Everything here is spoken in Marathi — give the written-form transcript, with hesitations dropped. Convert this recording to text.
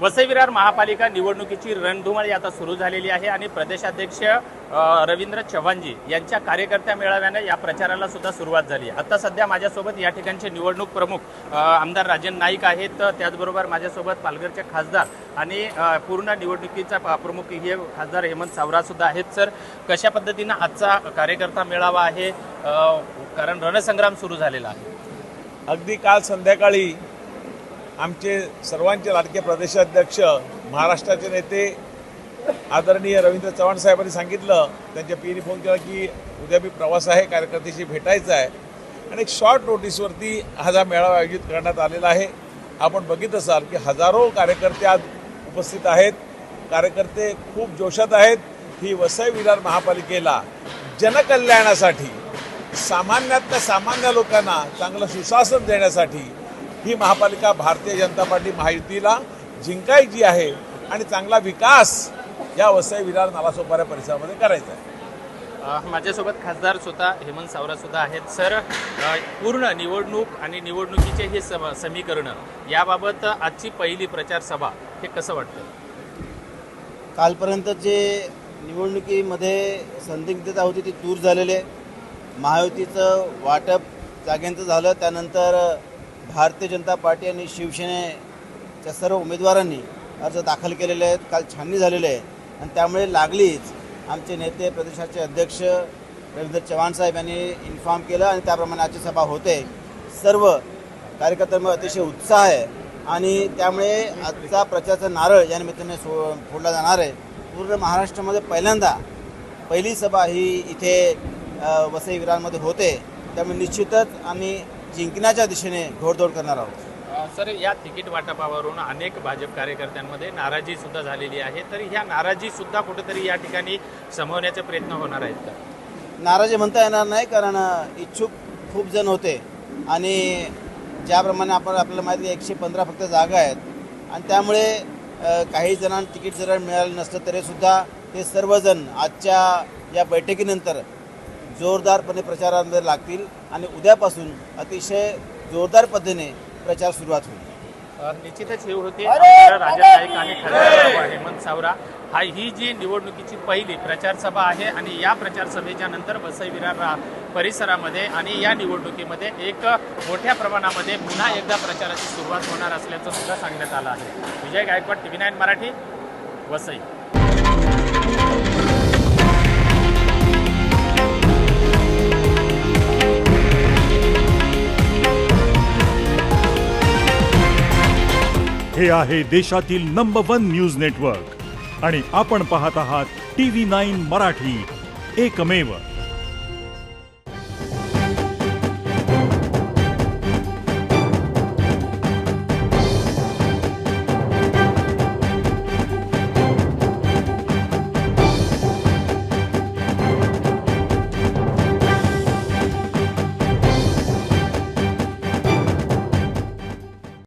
वसई विरार महापालिका निवडणुकीची रणधुमाळी आता सुरू झालेली आहे आणि प्रदेशाध्यक्ष रवींद्र चव्हाणजी यांच्या कार्यकर्त्या मेळाव्याने या प्रचाराला सुद्धा सुरुवात झाली आहे। आता सध्या माझ्यासोबत या ठिकाणचे निवडणूक प्रमुख आमदार राजन नाईक आहेत, त्याचबरोबर माझ्यासोबत पालघरचे खासदार आणि पूर्ण निवडणुकीचा प्रमुख हे खासदार हेमंत सावरा सुद्धा आहेत। सर, कशा पद्धतीने आजचा कार्यकर्ता मेळावा आहे, कारण रणसंग्राम सुरू झालेला आहे? अगदी काल संध्याकाळी आमचे सर्वांचे लाडके प्रदेशाध्यक्ष महाराष्ट्राचे नेते आदरणीय रवींद्र चव्हाण साहेबांनी सांगितलं, त्यांच्या पीने फोन केला की उद्या मी प्रवास आहे, कार्यकर्त्याशी भेटायचं आहे आणि एक शॉर्ट नोटीसवरती हा मेळावा आयोजित करण्यात आलेला आहे। आपण बघित असाल की हजारो कार्यकर्ते आज उपस्थित आहेत। कार्यकर्ते खूप जोशात आहेत। ही वसई विरार महापालिकेला जनकल्याणासाठी, सामान्यातल्या सामान्य लोकांना चांगलं सुशासन देण्यासाठी ही महापालिका भारतीय जनता पार्टी महायुतीला जिंकायची आहे आणि चांगला विकास या वसई विरार नालासोपारा परिसरामध्ये करायचा आहे। माझ्यासोबत खासदार स्वतः हेमंत सावरा सुद्धा आहेत। सर, पूर्ण निवडणूक आणि निवडणुकीचे हे समीकरण याबाबत आजची पहिली प्रचार सभा हे कसं वाटतं? कालपर्यंत जे निवडणुकीमध्ये संदिग्धता होती ती दूर झालेली आहे। महायुतीचं वाटप जागांचं झालं, त्यानंतर भारतीय जनता पार्टी आणि शिवसेनेच्या सर्व उमेदवारांनी अर्ज दाखल केलेले आहेत। काल छाननी झालेली आहे आणि त्यामुळे लागलीच आमचे नेते प्रदेशाचे अध्यक्ष रवींद्र चव्हाण साहेब यांनी इन्फॉर्म केलं आणि त्याप्रमाणे आजची सभा होते। सर्व कार्यकर्त्यांमध्ये अतिशय उत्साह आहे आणि त्यामुळे आजचा प्रचाराचा नारळ या निमित्ताने फोडला जाणार आहे। पूर्ण महाराष्ट्रामध्ये पहिल्यांदा पहिली सभा ही इथे वसई विरारमध्ये होते, त्यामुळे निश्चितच आम्ही जिंकण्याच्या दिशेने घोडदौड करणार आहोत। सर, या तिकीट वाटपावरून अनेक भाजप कार्यकर्त्यांमध्ये नाराजी सुद्धा झालेली आहे, तर ह्या नाराजी सुद्धा कुठेतरी या ठिकाणी समवण्याचे प्रयत्न होणार आहेत का? नाराजी म्हणता येणार नाही, कारण इच्छुक खूप जण होते आणि ज्याप्रमाणे आपल्याला माहिती आहे 115 फक्त जागा आहेत आणि त्यामुळे काही जणांना तिकीट जर मिळालं नसलं तरीसुद्धा ते सर्वजण आजच्या या बैठकीनंतर जोरदारपणे प्रचारामध्ये लागतील आणि उद्यापासून अतिशय जोरदार पद्धतीने प्रचार सुरुवात होईल। निश्चितच हे होते राजन नाईक आणि खासदार हेमंत सावरा। ही जी निवडणुकीची पहिली प्रचार सभा आहे आणि या प्रचार सभेच्या नंतर वसई विरार परिसरामध्ये आणि या निवडणुकीमध्ये एक मोठ्या प्रमाणामध्ये पुन्हा एकदा प्रचाराची सुरुवात होणार असल्याचं सुद्धा सांगण्यात आलं आहे। विजय गायकवाड, TV9 मराठी, वसई। हे आहे देशातील नंबर 1 न्यूज नेटवर्क आणि आपण पाहत आहात TV9 मराठी, एकमेव।